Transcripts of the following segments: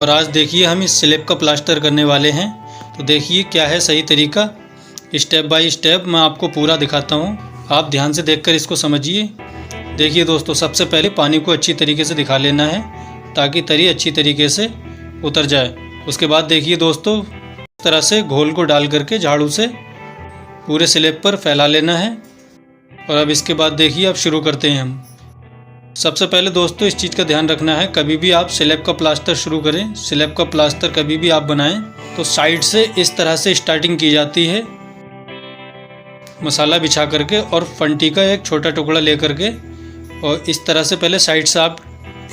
और आज देखिए हम इस स्लैब का प्लास्टर करने वाले हैं। तो देखिए क्या है सही तरीका, स्टेप बाय स्टेप मैं आपको पूरा दिखाता हूँ। आप ध्यान से देखकर इसको समझिए। देखिए दोस्तों, सबसे पहले पानी को अच्छी तरीके से दिखा लेना है ताकि तरी अच्छी तरीके से उतर जाए। उसके बाद देखिए दोस्तों, इस तरह से घोल को डाल करके झाड़ू से पूरे स्लैब पर फैला लेना है। और अब इसके बाद देखिए अब शुरू करते हैं हम। सबसे पहले दोस्तों इस चीज़ का ध्यान रखना है, कभी भी आप स्लैब का प्लास्टर शुरू करें, स्लैब का प्लास्टर कभी भी आप बनाएं तो साइड से इस तरह से स्टार्टिंग की जाती है, मसाला बिछा करके और फंटी का एक छोटा टुकड़ा ले करके, और इस तरह से पहले साइड से आप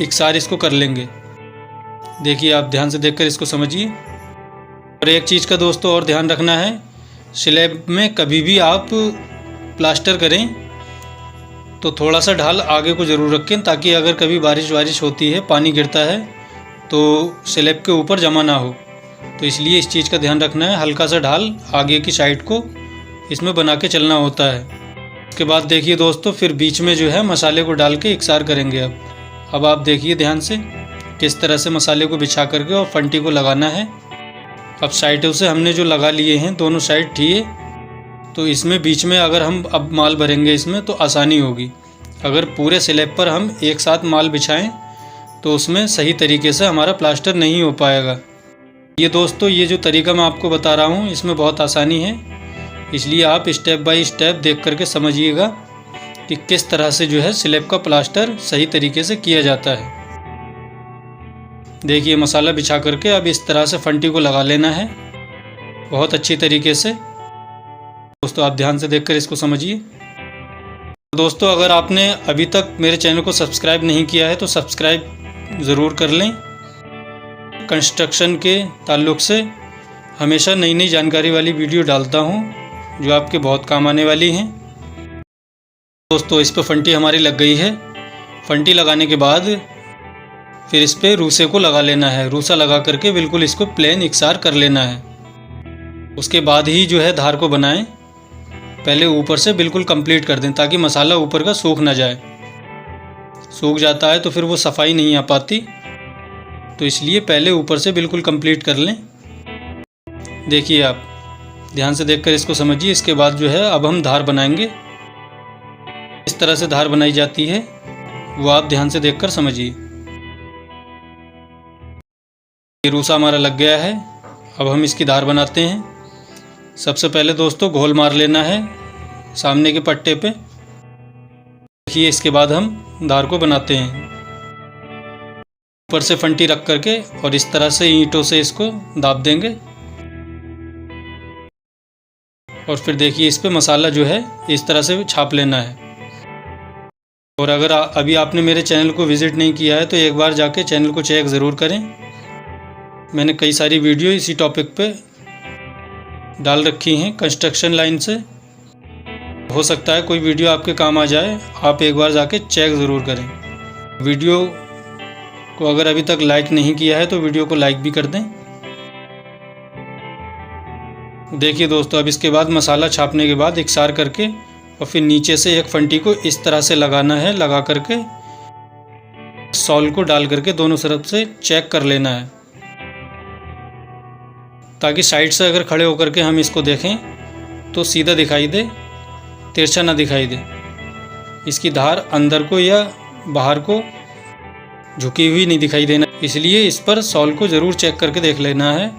इकसार इसको कर लेंगे। देखिए आप ध्यान से देखकर इसको समझिए। और एक चीज़ का दोस्तों और ध्यान रखना है, स्लैब में कभी भी आप प्लास्टर करें तो थोड़ा सा ढाल आगे को ज़रूर रखें ताकि अगर कभी बारिश होती है, पानी गिरता है तो स्लैब के ऊपर जमा ना हो। तो इसलिए इस चीज़ का ध्यान रखना है, हल्का सा ढाल आगे की साइड को इसमें बना के चलना होता है। उसके बाद देखिए दोस्तों, फिर बीच में जो है मसाले को डाल के इकसार करेंगे। अब आप देखिए ध्यान से किस तरह से मसाले को बिछा करके और फंटी को लगाना है। अब साइडों से हमने जो लगा लिए हैं दोनों साइड, ठीक है, तो इसमें बीच में अगर हम अब माल भरेंगे इसमें तो आसानी होगी। अगर पूरे स्लैब पर हम एक साथ माल बिछाएं तो उसमें सही तरीके से हमारा प्लास्टर नहीं हो पाएगा। ये दोस्तों, ये जो तरीका मैं आपको बता रहा हूँ इसमें बहुत आसानी है, इसलिए आप स्टेप बाय स्टेप देख करके समझिएगा कि किस तरह से जो है स्लैब का प्लास्टर सही तरीके से किया जाता है। देखिए मसाला बिछा करके अब इस तरह से फंटी को लगा लेना है बहुत अच्छी तरीके से। दोस्तों आप ध्यान से देखकर इसको समझिए। दोस्तों अगर आपने अभी तक मेरे चैनल को सब्सक्राइब नहीं किया है तो सब्सक्राइब ज़रूर कर लें। कंस्ट्रक्शन के ताल्लुक़ से हमेशा नई नई जानकारी वाली वीडियो डालता हूं जो आपके बहुत काम आने वाली हैं। दोस्तों इस पर फंटी हमारी लग गई है। फंटी लगाने के बाद फिर इस पर रूसे को लगा लेना है। रूसा लगा करके बिल्कुल इसको प्लेन इकसार कर लेना है। उसके बाद ही जो है धार को बनाएं। पहले ऊपर से बिल्कुल कंप्लीट कर दें ताकि मसाला ऊपर का सूख ना जाए। सूख जाता है तो फिर वो सफाई नहीं आ पाती, तो इसलिए पहले ऊपर से बिल्कुल कंप्लीट कर लें। देखिए आप ध्यान से देखकर इसको समझिए। इसके बाद जो है अब हम धार बनाएंगे। इस तरह से धार बनाई जाती है वो आप ध्यान से देखकर समझिए। ये रूसा हमारा लग गया है। अब हम इसकी धार बनाते हैं। सबसे पहले दोस्तों घोल मार लेना है सामने के पट्टे पे। देखिए इसके बाद हम धार को बनाते हैं। ऊपर से फंटी रख करके और इस तरह से ईंटों से इसको दाब देंगे। और फिर देखिए इस पे मसाला जो है इस तरह से छाप लेना है। और अगर अभी आपने मेरे चैनल को विज़िट नहीं किया है तो एक बार जाके चैनल को चेक ज़रूर करें। मैंने कई सारी वीडियो इसी टॉपिक पे डाल रखी हैं कंस्ट्रक्शन लाइन से। हो सकता है कोई वीडियो आपके काम आ जाए, आप एक बार जाके चेक ज़रूर करें। वीडियो को अगर अभी तक लाइक नहीं किया है तो वीडियो को लाइक भी कर दें। देखिए दोस्तों, अब इसके बाद मसाला छापने के बाद इकसार करके और फिर नीचे से एक फंटी को इस तरह से लगाना है। लगा करके सॉल को डाल करके दोनों तरफ से चेक कर लेना है ताकि साइड से अगर खड़े होकर के हम इसको देखें तो सीधा दिखाई दे, तिरछा ना दिखाई दे। इसकी धार अंदर को या बाहर को झुकी हुई नहीं दिखाई देना, इसलिए इस पर सॉल को ज़रूर चेक करके देख लेना है।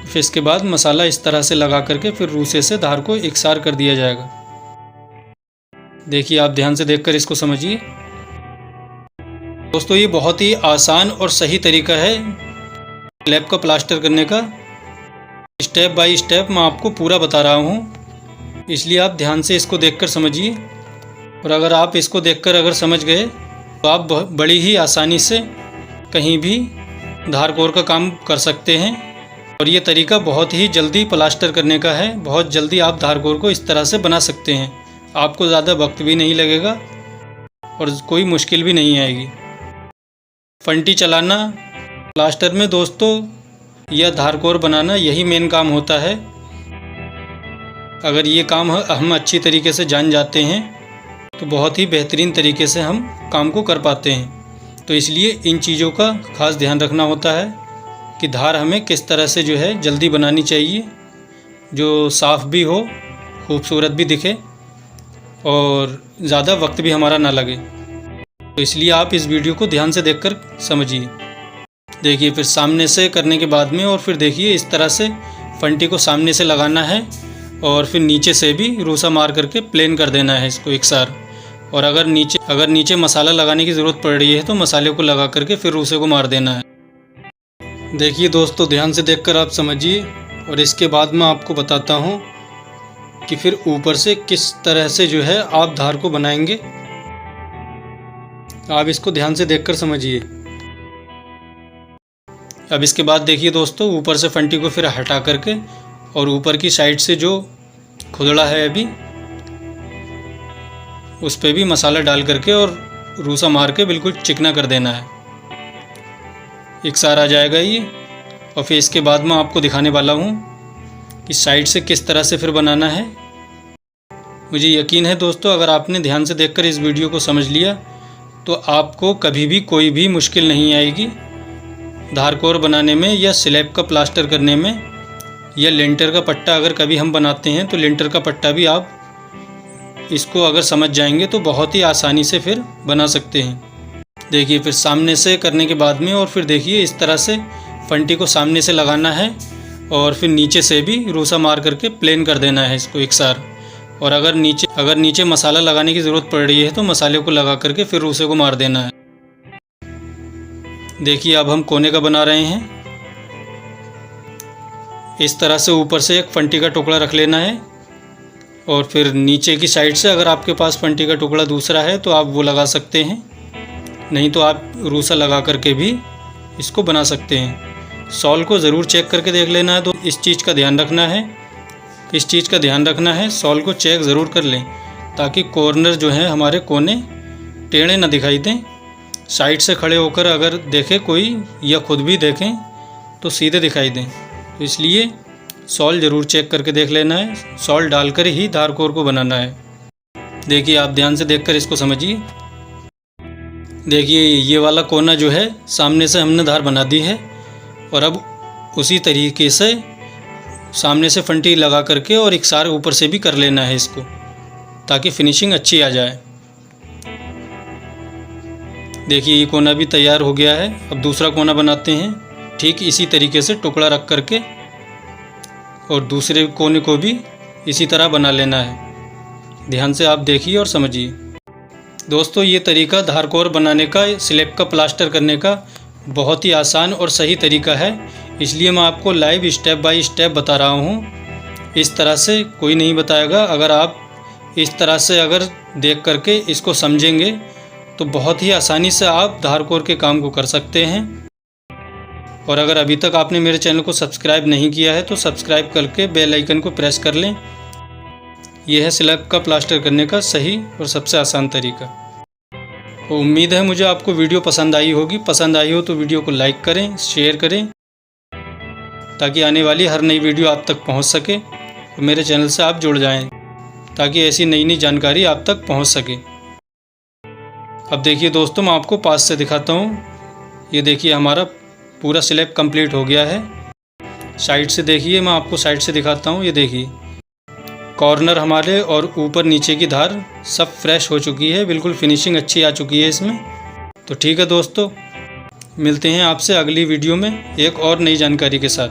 फिर इसके बाद मसाला इस तरह से लगा करके फिर रूसे से धार को इकसार कर दिया जाएगा। देखिए आप ध्यान से देखकर इसको समझिए। दोस्तों ये बहुत ही आसान और सही तरीका है स्लैब का प्लास्टर करने का। स्टेप बाय स्टेप मैं आपको पूरा बता रहा हूँ, इसलिए आप ध्यान से इसको देखकर समझिए। और अगर आप इसको देखकर अगर समझ गए तो आप बड़ी ही आसानी से कहीं भी धार कोर का काम कर सकते हैं। और ये तरीका बहुत ही जल्दी प्लास्टर करने का है। बहुत जल्दी आप धार कोर को इस तरह से बना सकते हैं। आपको ज़्यादा वक्त भी नहीं लगेगा और कोई मुश्किल भी नहीं आएगी। फंटी चलाना प्लास्टर में दोस्तों या धार कोर बनाना यही मेन काम होता है। अगर ये काम हम अच्छी तरीके से जान जाते हैं तो बहुत ही बेहतरीन तरीके से हम काम को कर पाते हैं। तो इसलिए इन चीज़ों का खास ध्यान रखना होता है कि धार हमें किस तरह से जो है जल्दी बनानी चाहिए, जो साफ़ भी हो, खूबसूरत भी दिखे और ज़्यादा वक्त भी हमारा ना लगे। तो इसलिए आप इस वीडियो को ध्यान से देखकर समझिए। देखिए, फिर सामने से करने के बाद में और फिर देखिए इस तरह से फंटी को सामने से लगाना है और फिर नीचे से भी रूसा मार करके प्लेन कर देना है इसको एक सार। और अगर नीचे मसाला लगाने की ज़रूरत पड़ रही है तो मसाले को लगा करके फिर रूसे को मार देना है। देखिए दोस्तों, ध्यान से देखकर आप समझिए और इसके बाद मैं आपको बताता हूँ कि फिर ऊपर से किस तरह से जो है आप धार को बनाएंगे। आप इसको ध्यान से देखकर समझिए। अब इसके बाद देखिए दोस्तों, ऊपर से फंटी को फिर हटा करके और ऊपर की साइड से जो खुदड़ा है अभी उस पर भी मसाला डाल करके और रूसा मार के बिल्कुल चिकना कर देना है। एक सार आ जाएगा ये। और फिर इसके बाद मैं आपको दिखाने वाला हूँ कि साइड से किस तरह से फिर बनाना है। मुझे यकीन है दोस्तों, अगर आपने ध्यान से देखकर इस वीडियो को समझ लिया तो आपको कभी भी कोई भी मुश्किल नहीं आएगी धार कोर बनाने में या स्लैब का प्लास्टर करने में या लिंटर का पट्टा। अगर कभी हम बनाते हैं तो लिंटर का पट्टा भी आप इसको अगर समझ जाएंगे तो बहुत ही आसानी से फिर बना सकते हैं। देखिए, फिर सामने से करने के बाद में और फिर देखिए इस तरह से फंटी को सामने से लगाना है और फिर नीचे से भी रूसा मार करके प्लेन कर देना है इसको एक सार। और अगर नीचे मसाला लगाने की ज़रूरत पड़ रही है तो मसाले को लगा करके फिर रूसे को मार देना है। देखिए, अब हम कोने का बना रहे हैं। इस तरह से ऊपर से एक फंटी का टुकड़ा रख लेना है और फिर नीचे की साइड से अगर आपके पास फंटी का टुकड़ा दूसरा है तो आप वो लगा सकते हैं, नहीं तो आप रूसा लगा करके भी इसको बना सकते हैं। सॉल को ज़रूर चेक करके देख लेना है। तो इस चीज़ का ध्यान रखना है, सॉल को चेक ज़रूर कर लें ताकि कॉर्नर जो है हमारे कोने टेढ़े ना दिखाई दें। साइड से खड़े होकर अगर देखें कोई या खुद भी देखें तो सीधे दिखाई दें। तो इसलिए सॉल ज़रूर चेक करके देख लेना है। सॉल डालकर ही धार कोर को बनाना है। देखिए, आप ध्यान से देखकर इसको समझिए। देखिए, ये वाला कोना जो है सामने से हमने धार बना दी है और अब उसी तरीके से सामने से फंटी लगा करके और एक सार ऊपर से भी कर लेना है इसको ताकि फिनिशिंग अच्छी आ जाए। देखिए, ये कोना भी तैयार हो गया है। अब दूसरा कोना बनाते हैं। ठीक इसी तरीके से टुकड़ा रख करके और दूसरे कोने को भी इसी तरह बना लेना है। ध्यान से आप देखिए और समझिए। दोस्तों, ये तरीका धार कोर बनाने का, स्लैब का प्लास्टर करने का बहुत ही आसान और सही तरीका है, इसलिए मैं आपको लाइव स्टेप बाय स्टेप बता रहा हूँ। इस तरह से कोई नहीं बताएगा। अगर आप इस तरह से अगर देख करके इसको समझेंगे तो बहुत ही आसानी से आप धार कोर के काम को कर सकते हैं। और अगर अभी तक आपने मेरे चैनल को सब्सक्राइब नहीं किया है तो सब्सक्राइब करके बेल आइकन को प्रेस कर लें। यह है स्लैब का प्लास्टर करने का सही और सबसे आसान तरीका। तो उम्मीद है मुझे आपको वीडियो पसंद आई होगी। पसंद आई हो तो वीडियो को लाइक करें, शेयर करें ताकि आने वाली हर नई वीडियो आप तक पहुंच सके और मेरे चैनल से आप जुड़ जाएं ताकि ऐसी नई जानकारी आप तक पहुंच सके। अब देखिए दोस्तों, मैं आपको पास से दिखाता हूँ। ये देखिए, हमारा पूरा स्लैब कंप्लीट हो गया है। साइड से देखिए, मैं आपको साइड से दिखाता हूँ। ये देखिए, कॉर्नर हमारे और ऊपर नीचे की धार सब फ्रेश हो चुकी है, बिल्कुल फिनिशिंग अच्छी आ चुकी है इसमें। तो ठीक है दोस्तों, मिलते हैं आपसे अगली वीडियो में एक और नई जानकारी के साथ।